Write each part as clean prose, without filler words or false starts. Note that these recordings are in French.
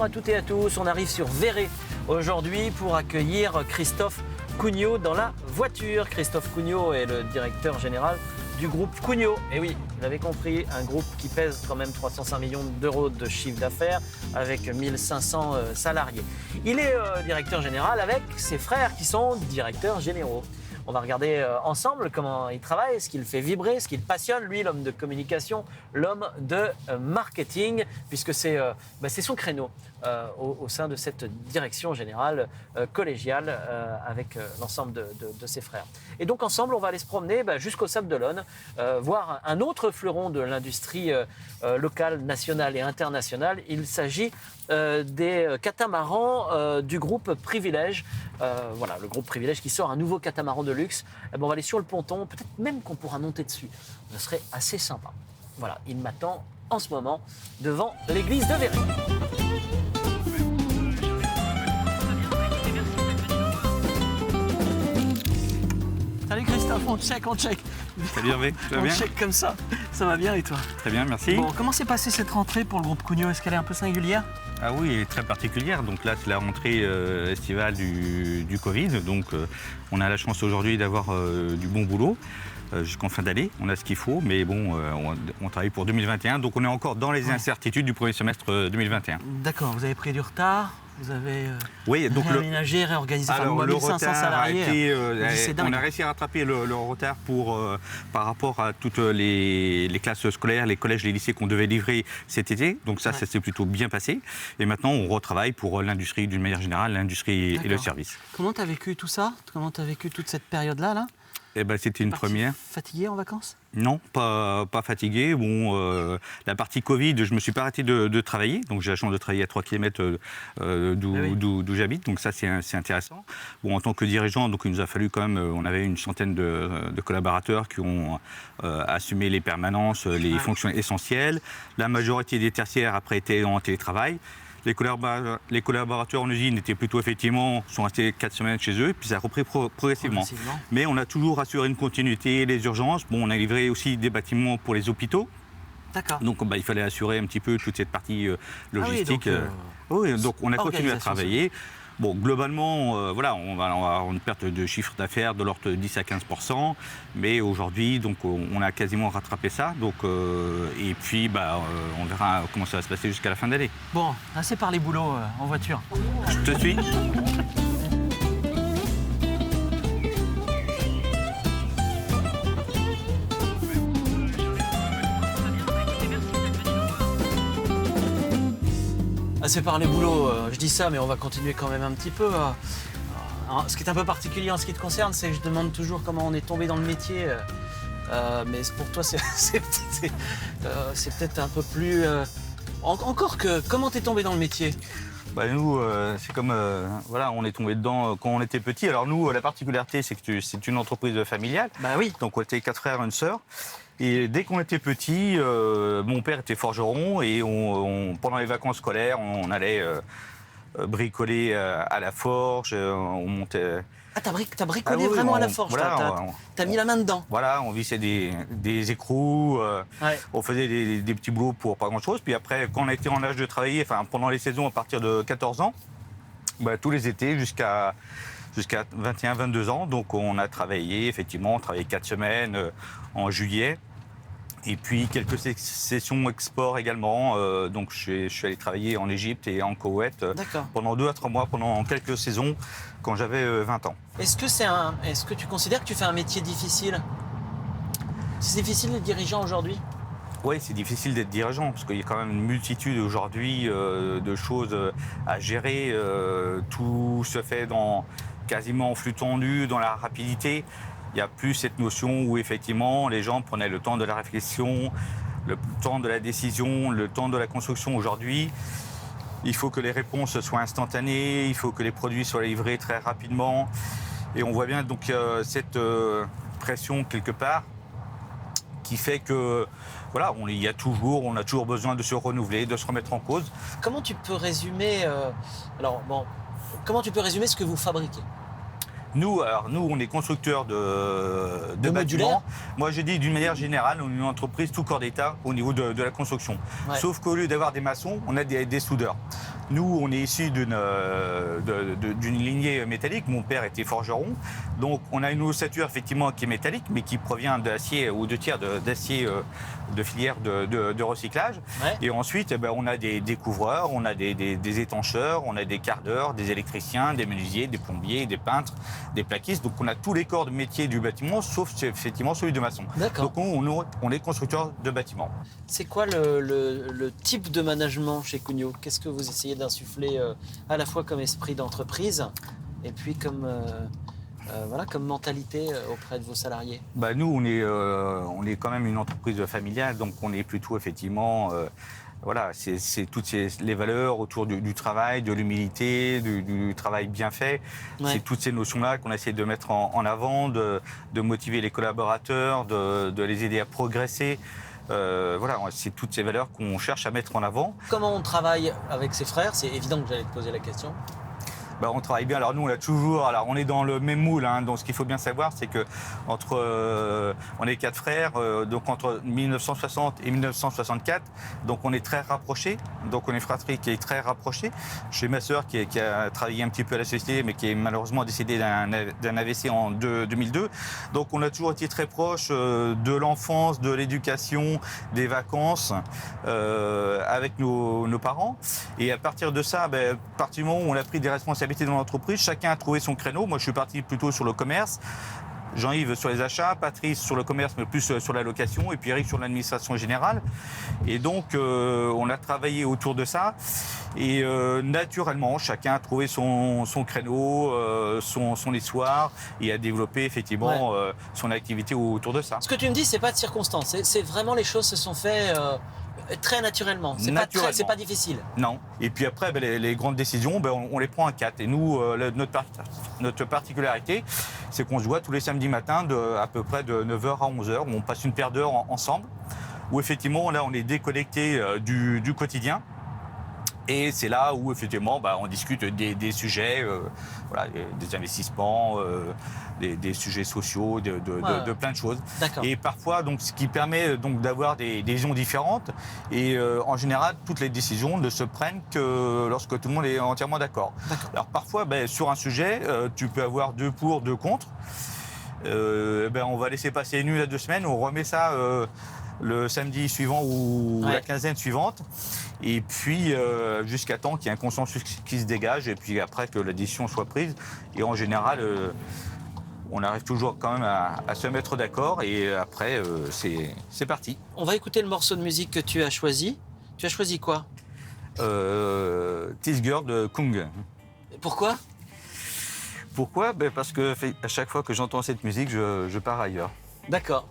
Bonjour à toutes et à tous, on arrive sur Verret aujourd'hui pour accueillir Christophe Cugnot dans la voiture. Christophe Cugnot est le directeur général du groupe Cugnot. Et oui, vous l'avez compris, un groupe qui pèse quand même 305 millions d'euros de chiffre d'affaires avec 1500 salariés. Il est directeur général avec ses frères qui sont directeurs généraux. On va regarder ensemble comment il travaille, ce qu'il fait vibrer, ce qu'il passionne, lui, l'homme de communication, l'homme de marketing, puisque c'est son créneau au sein de cette direction générale collégiale avec l'ensemble de ses frères. Et donc ensemble, on va aller se promener jusqu'au Sable d'Olonne, voir un autre fleuron de l'industrie locale, nationale et internationale. Il s'agit des catamarans du groupe Privilège. Voilà, le groupe Privilège qui sort un nouveau catamaran de luxe. On va aller sur le ponton, peut-être même qu'on pourra monter dessus. Ce serait assez sympa. Voilà, il m'attend en ce moment devant l'église de Verret. Salut Christophe, on check. Salut Hervé, tu vas bien ? On check comme ça va bien et toi ? Très bien, merci. Bon, comment s'est passée cette rentrée pour le groupe Cugnot ? Est-ce qu'elle est un peu singulière ? Ah oui, elle est très particulière. Donc là, c'est la rentrée estivale du Covid. Donc on a la chance aujourd'hui d'avoir du bon boulot jusqu'en fin d'année. On a ce qu'il faut, mais bon, on travaille pour 2021. Donc on est encore dans les incertitudes du premier semestre 2021. D'accord, vous avez pris du retard ? Vous avez réaménagé, réorganisé, alors, le 1500 retard salariés. On a réussi à rattraper le retard par rapport à toutes les classes scolaires, les collèges, les lycées qu'on devait livrer cet été. Donc ça s'est plutôt bien passé. Et maintenant, on retravaille pour l'industrie d'une manière générale, l'industrie et le service. Comment tu as vécu tout ça ? Comment tu as vécu toute cette période-là là ? Eh ben, c'était une première. Fatigué en vacances ? Non, pas fatigué. Bon, la partie Covid, je ne me suis pas arrêté de travailler. Donc, j'ai la chance de travailler à 3 km d'où j'habite. Donc, ça, c'est intéressant. Bon, en tant que dirigeant, donc, il nous a fallu quand même... On avait une centaine de collaborateurs qui ont assumé les permanences, les fonctions essentielles. La majorité des tertiaires, après, étaient en télétravail. Les collaborateurs en usine étaient plutôt sont restés 4 semaines chez eux, puis ça a repris progressivement. Mais on a toujours assuré une continuité, les urgences. Bon, on a livré aussi des bâtiments pour les hôpitaux. D'accord. Donc il fallait assurer un petit peu toute cette partie logistique. Donc on a continué à travailler. Bon, globalement, on va avoir une perte de chiffre d'affaires de l'ordre de 10 à 15%. Mais aujourd'hui, donc, on a quasiment rattrapé ça. Donc, et puis, on verra comment ça va se passer jusqu'à la fin d'année. Bon, assez parlé boulot en voiture. Je te suis. C'est par les boulots, je dis ça, mais on va continuer quand même un petit peu. Ce qui est un peu particulier en ce qui te concerne, c'est que je demande toujours comment on est tombé dans le métier. Mais pour toi, c'est peut-être un peu plus... Encore que, comment t'es tombé dans le métier ? Nous, c'est comme, on est tombé dedans quand on était petit. Alors nous, la particularité, c'est que c'est une entreprise familiale. Oui. Donc on était 4 frères et une sœur. Et dès qu'on était petit, mon père était forgeron et pendant les vacances scolaires, on allait bricoler à la forge, on montait... Ah, t'as bricolé vraiment à la forge, t'as mis la main dedans. Voilà, on vissait des écrous, on faisait des petits boulots pour pas grand-chose. Puis après, quand on était en âge de travailler, pendant les saisons à partir de 14 ans, tous les étés jusqu'à 21, 22 ans. Donc on a travaillé, effectivement, on travaillait 4 semaines en juillet. Et puis quelques sessions export également. Donc je suis allé travailler en Égypte et en Koweït pendant 2 à 3 mois, pendant quelques saisons, quand j'avais 20 ans. Est-ce que tu considères que tu fais un métier difficile ? C'est difficile d'être dirigeant aujourd'hui ? Oui, c'est difficile d'être dirigeant, parce qu'il y a quand même une multitude aujourd'hui de choses à gérer. Tout se fait quasiment en flux tendu, dans la rapidité. Il n'y a plus cette notion où effectivement les gens prenaient le temps de la réflexion, le temps de la décision, le temps de la construction. Aujourd'hui, il faut que les réponses soient instantanées, il faut que les produits soient livrés très rapidement. Et on voit bien donc cette pression quelque part qui fait que on a toujours besoin de se renouveler, de se remettre en cause. Comment tu peux résumer ce que vous fabriquez ? Nous, on est constructeurs de bâtiments. Moi, je dis d'une manière générale, on est une entreprise tout corps d'État au niveau de la construction. Ouais. Sauf qu'au lieu d'avoir des maçons, on a des soudeurs. Nous, on est issus d'une lignée métallique. Mon père était forgeron. Donc, on a une ossature effectivement qui est métallique, mais qui provient d'acier ou de tiers d'acier de filière de recyclage. Ouais. Et ensuite, on a des découvreurs, on a des étancheurs, on a des cardeurs, des électriciens, des menuisiers, des plombiers, des peintres, des plaquistes. Donc, on a tous les corps de métier du bâtiment, sauf effectivement celui de maçon. D'accord. Donc, on est constructeur de bâtiments. C'est quoi le type de management chez Cugnot? Qu'est-ce que vous essayez d'insuffler à la fois comme esprit d'entreprise et puis comme mentalité auprès de vos salariés? Nous, on est quand même une entreprise familiale, donc on est plutôt effectivement... c'est toutes les valeurs autour du travail, de l'humilité, du travail bien fait. Ouais. C'est toutes ces notions-là qu'on essaie de mettre en avant, de motiver les collaborateurs, de les aider à progresser. C'est toutes ces valeurs qu'on cherche à mettre en avant. Comment on travaille avec ses frères? C'est évident que j'allais te poser la question. On travaille bien. Alors nous, on est dans le même moule. Donc ce qu'il faut bien savoir, c'est que on est 4 frères. Donc entre 1960 et 1964, donc on est très rapprochés. Donc on est une fratrie qui est très rapprochée. J'ai ma sœur qui a travaillé un petit peu à la société, mais qui est malheureusement décédée d'un AVC en 2002. Donc on a toujours été très proches de l'enfance, de l'éducation, des vacances avec nos parents. Et à partir de ça, à partir du moment où on a pris des responsabilités dans l'entreprise, chacun a trouvé son créneau. Moi, je suis parti plutôt sur le commerce. Jean-Yves sur les achats, Patrice sur le commerce, mais plus sur la location, et puis Eric sur l'administration générale. Et donc, on a travaillé autour de ça. Et naturellement, chacun a trouvé son créneau, son histoire, et a développé effectivement son activité autour de ça. Ce que tu me dis, c'est pas de circonstance. C'est vraiment les choses se sont faites très naturellement. C'est pas difficile. Non. Et puis après, les grandes décisions, on les prend à 4. Et nous, notre particularité, c'est qu'on se voit tous les samedis matins à peu près de 9h à 11h, où on passe une paire d'heures ensemble, où effectivement, là, on est déconnecté du quotidien. Et c'est là où, effectivement, on discute des sujets, des investissements, des sujets sociaux, de plein de choses. D'accord. Et parfois, donc, ce qui permet donc, d'avoir des visions différentes. Et en général, toutes les décisions ne se prennent que lorsque tout le monde est entièrement d'accord. Alors parfois, sur un sujet, tu peux avoir 2 pour, 2 contre. On va laisser passer 1 à 2 semaines, on remet ça le samedi suivant ou la quinzaine suivante. Et puis, jusqu'à temps qu'il y ait un consensus qui se dégage et puis après que la décision soit prise. Et en général, on arrive toujours quand même à se mettre d'accord et après, c'est parti. On va écouter le morceau de musique que tu as choisi. Tu as choisi quoi? This Girl de Kung. Pourquoi? Pourquoi? Parce que à chaque fois que j'entends cette musique, je pars ailleurs. D'accord.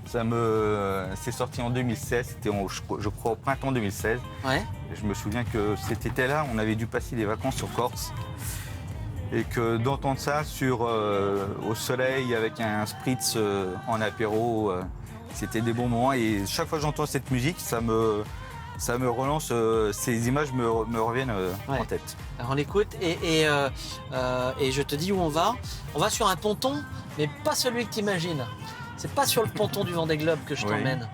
C'est sorti en 2016, c'était je crois au printemps 2016. Ouais. Et je me souviens que cet été-là, on avait dû passer des vacances sur Corse. Et que d'entendre ça au soleil avec un spritz en apéro, c'était des bons moments. Et chaque fois que j'entends cette musique, ça me relance, ces images me reviennent en tête. Alors on l'écoute et je te dis où on va. On va sur un ponton, mais pas celui que tu imagines. C'est pas sur le ponton du Vendée Globe que je t'emmène.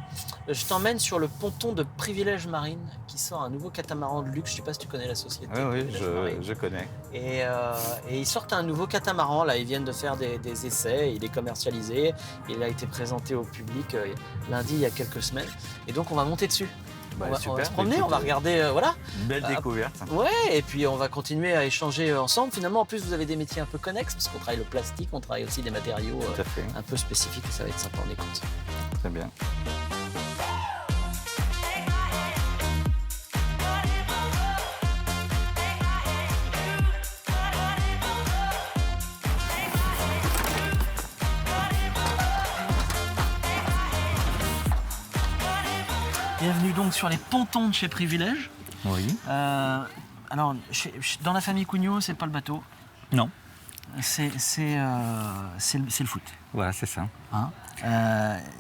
Je t'emmène sur le ponton de Privilège Marine qui sort un nouveau catamaran de luxe. Je sais pas si tu connais la société. Oui, je connais. Et ils sortent un nouveau catamaran. Là, ils viennent de faire des essais. Il est commercialisé. Il a été présenté au public lundi il y a quelques semaines. Et donc on va monter dessus. On va se promener, on va regarder, voilà. Une belle découverte. Ouais, et puis on va continuer à échanger ensemble. Finalement, en plus, vous avez des métiers un peu connexes, parce qu'on travaille le plastique, on travaille aussi des matériaux un peu spécifiques, et ça va être sympa, on écoute. Très bien. Bienvenue donc sur les pontons de chez Privilège. Oui. Alors, dans la famille Cugnot, c'est pas le bateau. Non. C'est le foot. Voilà, c'est ça. Hein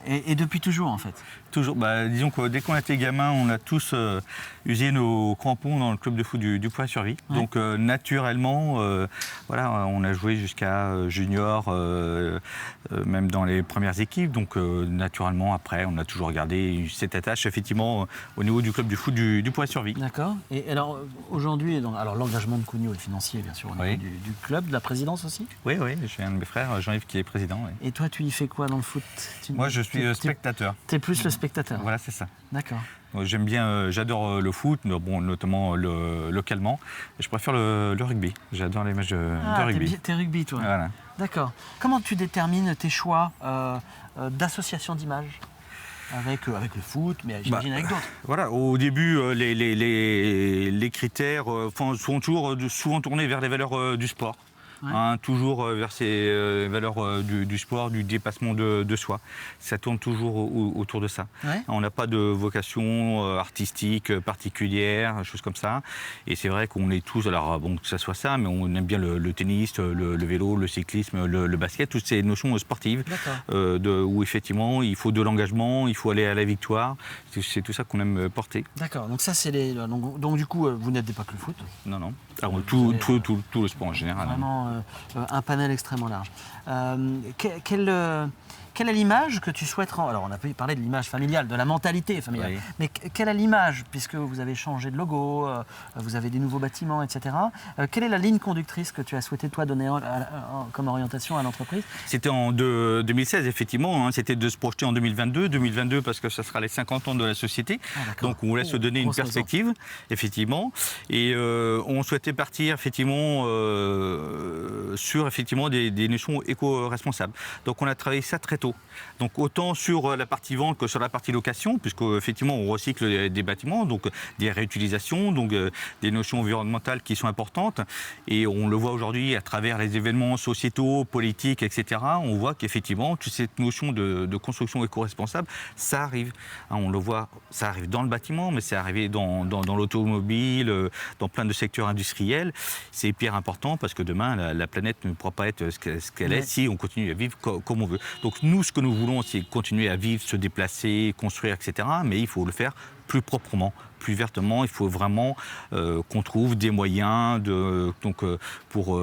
et depuis toujours, en fait. Toujours, disons que dès qu'on était gamin, on a tous usé nos crampons dans le club de foot du Poix-sur-Vie. Ouais. Donc naturellement, on a joué jusqu'à junior, même dans les premières équipes. Donc naturellement, après, on a toujours gardé cette attache, effectivement, au niveau du club de foot du Poix-sur-Vie. D'accord. Et alors, aujourd'hui, alors l'engagement de Cugnot est financier, bien sûr, au niveau du club, de la présidence aussi. Oui, j'ai un de mes frères, Jean-Yves, qui est président. Oui. Et toi, tu y fais quoi dans le foot? Moi, je suis spectateur. Tu es plus le spectateur. Voilà, c'est ça. D'accord. J'aime bien, j'adore le foot, notamment localement. Et je préfère le rugby. J'adore les matchs de rugby. T'es rugby, toi. Voilà. D'accord. Comment tu détermines tes choix d'association d'images avec le foot, mais j'imagine avec d'autres. Voilà, au début, les critères sont toujours souvent tournés vers les valeurs du sport. Ouais. Toujours vers ces valeurs du sport, du dépassement de soi. Ça tourne toujours autour de ça. Ouais. On n'a pas de vocation artistique particulière, choses comme ça. Et c'est vrai qu'on est tous, alors bon, que ça soit ça, mais on aime bien le tennis, le vélo, le cyclisme, le basket, toutes ces notions sportives où effectivement il faut de l'engagement, il faut aller à la victoire. C'est tout ça qu'on aime porter. D'accord, donc ça c'est les... Donc du coup, vous n'aidez pas que le foot? Non, non. Alors, tout le sport en général. Vraiment un panel extrêmement large. Quelle est l'image que tu souhaites rendre? Alors, on a parlé de l'image familiale, de la mentalité familiale. Oui. Mais quelle est l'image, puisque vous avez changé de logo, vous avez des nouveaux bâtiments, etc. Quelle est la ligne conductrice que tu as souhaité, toi, donner comme orientation à l'entreprise? C'était en 2016, effectivement. C'était de se projeter en 2022. 2022, parce que ça sera les 50 ans de la société. Donc, on voulait se donner une perspective, effectivement. Et on souhaitait partir, effectivement, sur des notions éco-responsables. Donc, on a travaillé ça très tôt. Donc autant sur la partie vente que sur la partie location, puisqu'effectivement on recycle des bâtiments, donc des réutilisations, donc des notions environnementales qui sont importantes. Et on le voit aujourd'hui à travers les événements sociétaux, politiques, etc. On voit qu'effectivement toute cette notion de construction éco-responsable, ça arrive. On le voit, ça arrive dans le bâtiment, mais c'est arrivé dans l'automobile, dans plein de secteurs industriels. C'est hyper important parce que demain la planète ne pourra pas être ce qu'elle est si on continue à vivre comme on veut. Donc nous, ce que nous voulons, c'est continuer à vivre, se déplacer, construire, etc. Mais il faut le faire plus proprement, plus vertement. Il faut vraiment qu'on trouve des moyens pour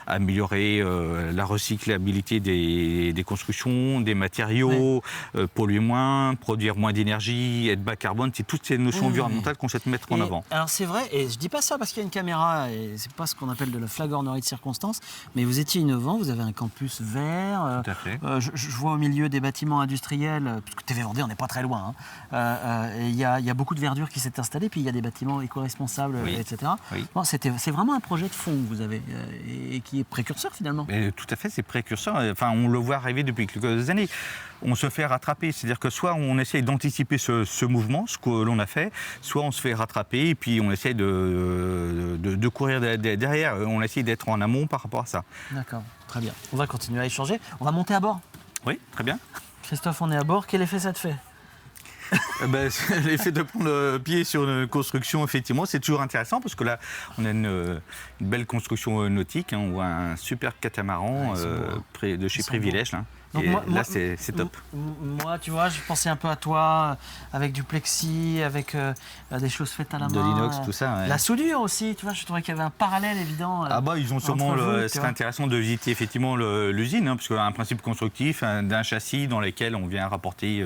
améliorer la recyclabilité des constructions, des matériaux, polluer moins, produire moins d'énergie, être bas carbone. C'est toutes ces notions environnementales qu'on souhaite mettre en avant. Alors c'est vrai, et je dis pas ça parce qu'il y a une caméra, et c'est pas ce qu'on appelle de la flagornerie de circonstance, mais vous étiez innovant, vous avez un campus vert. Tout à fait. Je vois au milieu des bâtiments industriels, parce que TV Vendée, on n'est pas très loin. Il y a beaucoup de verdure qui s'est installée, puis il y a des bâtiments éco-responsables, etc. Oui. Bon, c'est vraiment un projet de fond que vous avez, et qui est précurseur finalement. Et tout à fait, c'est précurseur. Enfin, on le voit arriver depuis quelques années. On se fait rattraper, c'est-à-dire que soit on essaye d'anticiper ce mouvement, ce que l'on a fait, soit on se fait rattraper et puis on essaye de courir derrière. On essaye d'être en amont par rapport à ça. D'accord, très bien. On va continuer à échanger. On va monter à bord. Oui, très bien. Christophe, on est à bord. Quel effet ça te fait? L'effet de prendre le pied sur une construction, effectivement, c'est toujours intéressant parce que là, on a une belle construction nautique. On voit un super catamaran de chez Privilège. Donc là, c'est top. Moi, tu vois, je pensais un peu à toi, avec du plexi, avec des choses faites à la main. De l'inox, tout ça. Ouais. La soudure aussi, tu vois, je trouvais qu'il y avait un parallèle évident. Ils ont sûrement. C'est intéressant de visiter effectivement l'usine, parce qu'il y a un principe constructif d'un châssis dans lequel on vient rapporter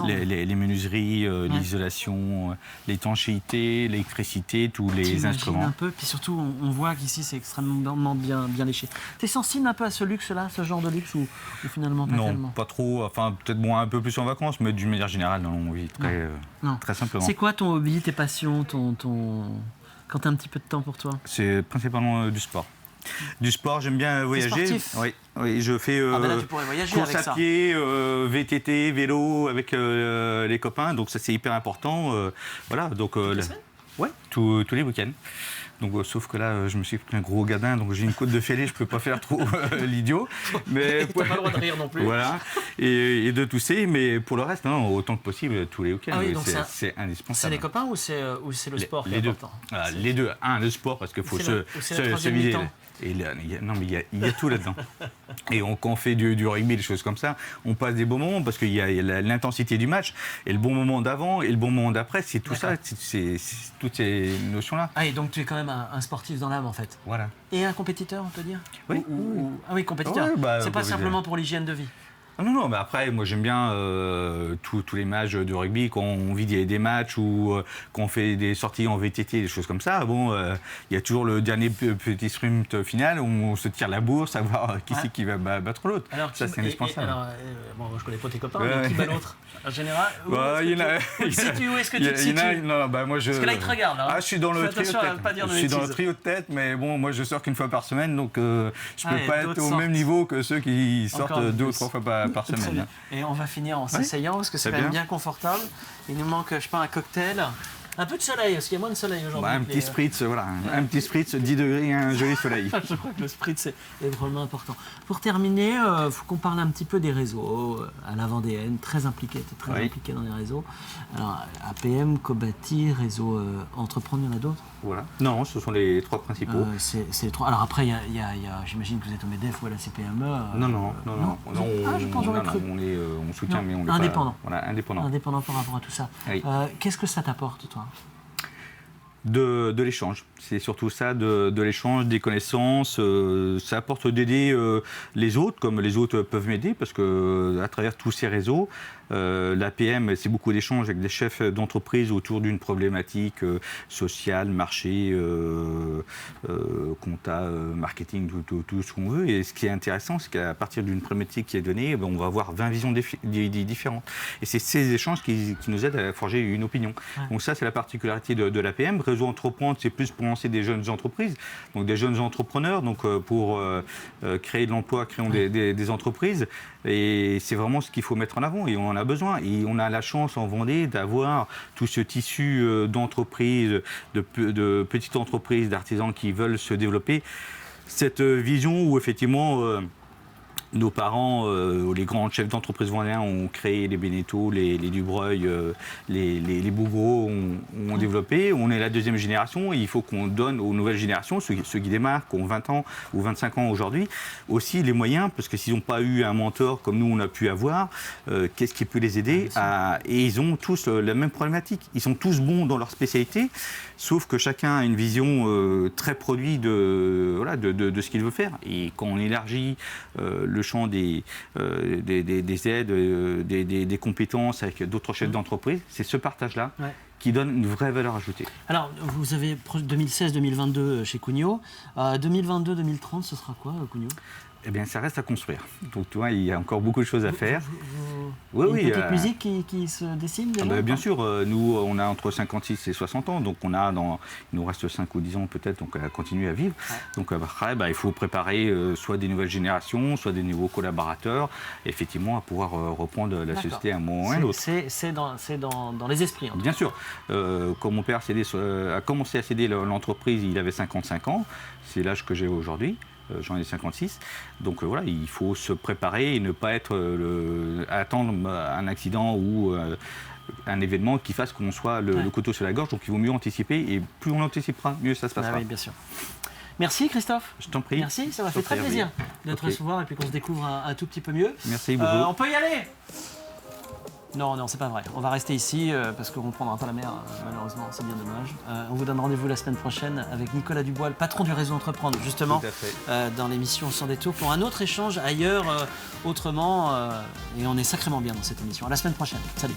les menuiseries, l'isolation, l'étanchéité, l'électricité, tous les instruments. Un peu, puis surtout, on voit qu'ici, c'est extrêmement bien léché. Tu es sensible un peu à ce luxe-là, ce genre de luxe, ou finalement pas tellement? Pas trop. Enfin, peut-être un peu plus en vacances, mais d'une manière générale, on vit très simplement. C'est quoi ton hobby, tes passions, quand tu as un petit peu de temps pour toi? C'est principalement du sport. Du sport, j'aime bien voyager. Oui, je fais là, tu pourrais voyager course avec à pied, VTT, vélo avec les copains. Donc ça, c'est hyper important. Voilà. Donc tous les week-ends. Donc, sauf que là, je me suis pris un gros gadin, donc j'ai une côte de fêlée, je peux pas faire trop l'idiot. Mais t'as pas le droit de rire non plus. Voilà, et de tousser, mais pour le reste, non, autant que possible, tous les week-ends, Ah oui, donc c'est indispensable. C'est les copains ou c'est le sport qui est important? Les deux. Le sport, parce qu'il faut se vider. Et là, il y a tout là-dedans. Et quand on fait du rugby, des choses comme ça, on passe des bons moments parce qu'il y a l'intensité du match et le bon moment d'avant et le bon moment d'après, c'est tout ça, c'est toutes ces notions-là. Ah, et donc tu es quand même un sportif dans l'âme en fait. Voilà. Et un compétiteur, on peut dire? Oui. Ah oui, compétiteur. Ouais, c'est pas simplement pour l'hygiène de vie. Non, mais après, moi j'aime bien tous les matchs de rugby, quand on vit des matchs ou quand on fait des sorties en VTT, des choses comme ça. Bon, il y a toujours le dernier petit sprint final où on se tire la bourse, savoir qui c'est qui va battre l'autre. Ça, c'est indispensable. Bon, je connais pas tes copains, mais qui bat l'autre? En général, où est-ce que tu te situes? Non, moi je. Parce que là, il te regarde. Hein. Je suis dans le trio de tête. Je suis dans le trio de tête, mais bon, moi je sors qu'une fois par semaine, donc je peux pas être au même niveau que ceux qui sortent 2 ou 3 fois par semaine. Et on va finir en s'asseyant parce que c'est quand même bien confortable. Il nous manque, je sais pas, un cocktail. Un peu de soleil, parce qu'il y a moins de soleil aujourd'hui. Un petit spritz, voilà. Un petit spritz, 10 degrés, un joli soleil. Je crois que le spritz est drôlement important. Pour terminer, il faut qu'on parle un petit peu des réseaux. À la Vendéenne, très impliqué dans les réseaux. Alors, APM, Cobati, réseau Entreprendre, il y en a d'autres? Voilà. Non, ce sont les 3 principaux. C'est les 3. Alors après, j'imagine que vous êtes au MEDEF ou à la CPME. Non. Je pense j'aurais cru. On soutient, mais on est indépendant. Voilà, indépendant. Indépendant par rapport à tout ça. Oui. Qu'est-ce que ça t'apporte, toi? De l'échange. C'est surtout ça, de l'échange, des connaissances. Ça apporte d'aider les autres, comme les autres peuvent m'aider, parce que à travers tous ces réseaux, l'APM, c'est beaucoup d'échanges avec des chefs d'entreprise autour d'une problématique sociale, marché, compta, marketing, tout ce qu'on veut. Et ce qui est intéressant, c'est qu'à partir d'une problématique qui est donnée, on va avoir 20 visions différentes. Et c'est ces échanges qui nous aident à forger une opinion. Ouais. Donc ça, c'est la particularité de l'APM. Réseau Entreprendre, c'est plus pour lancer des jeunes entreprises, donc des jeunes entrepreneurs, donc pour créer de l'emploi, créons des entreprises. Et c'est vraiment ce qu'il faut mettre en avant, et on en a besoin. Et on a la chance en Vendée d'avoir tout ce tissu d'entreprises, de petites entreprises, d'artisans qui veulent se développer. Cette vision où effectivement nos parents, les grands chefs d'entreprise vendéens ont créé les Beneteau, les Dubreuil, les Bougreau ont développé. On est la deuxième génération et il faut qu'on donne aux nouvelles générations, ceux qui démarrent, qui ont 20 ans ou 25 ans aujourd'hui, aussi les moyens, parce que s'ils n'ont pas eu un mentor comme nous on a pu avoir, qu'est-ce qui peut les aider et ils ont tous la même problématique. Ils sont tous bons dans leur spécialité, sauf que chacun a une vision très produit de ce qu'il veut faire. Et quand on élargit le champ des aides, des compétences avec d'autres chefs d'entreprise, c'est ce partage-là qui donne une vraie valeur ajoutée. Alors, vous avez 2016-2022 chez Cugnot. 2022-2030, ce sera quoi, Cugnot ? Eh bien, ça reste à construire. Donc, tu vois, il y a encore beaucoup de choses à faire. Une petite musique qui se dessine déjà, bien sûr, nous, on a entre 56 et 60 ans, donc il nous reste 5 ou 10 ans peut-être, donc à continuer à vivre. Ouais. Donc après, il faut préparer soit des nouvelles générations, soit des nouveaux collaborateurs, effectivement, à pouvoir reprendre la société à un moment ou à un autre. C'est dans les esprits. Bien sûr. Quand mon père a commencé à céder l'entreprise, il avait 55 ans. C'est l'âge que j'ai aujourd'hui. J'en ai 56. Donc voilà, il faut se préparer et ne pas attendre un accident ou un événement qui fasse qu'on soit le couteau sur la gorge. Donc il vaut mieux anticiper, et plus on anticipera, mieux ça se passera. Oui, bien sûr. Merci Christophe. Je t'en prie. Merci, ça m'a fait très plaisir de te recevoir et puis qu'on se découvre un tout petit peu mieux. Merci beaucoup. On peut y aller ? Non, c'est pas vrai. On va rester ici parce qu'on ne prendra pas la mer, malheureusement, c'est bien dommage. On vous donne rendez-vous la semaine prochaine avec Nicolas Dubois, le patron du réseau Entreprendre, justement, dans l'émission Sans détour, pour un autre échange ailleurs, autrement. Et on est sacrément bien dans cette émission. À la semaine prochaine. Salut.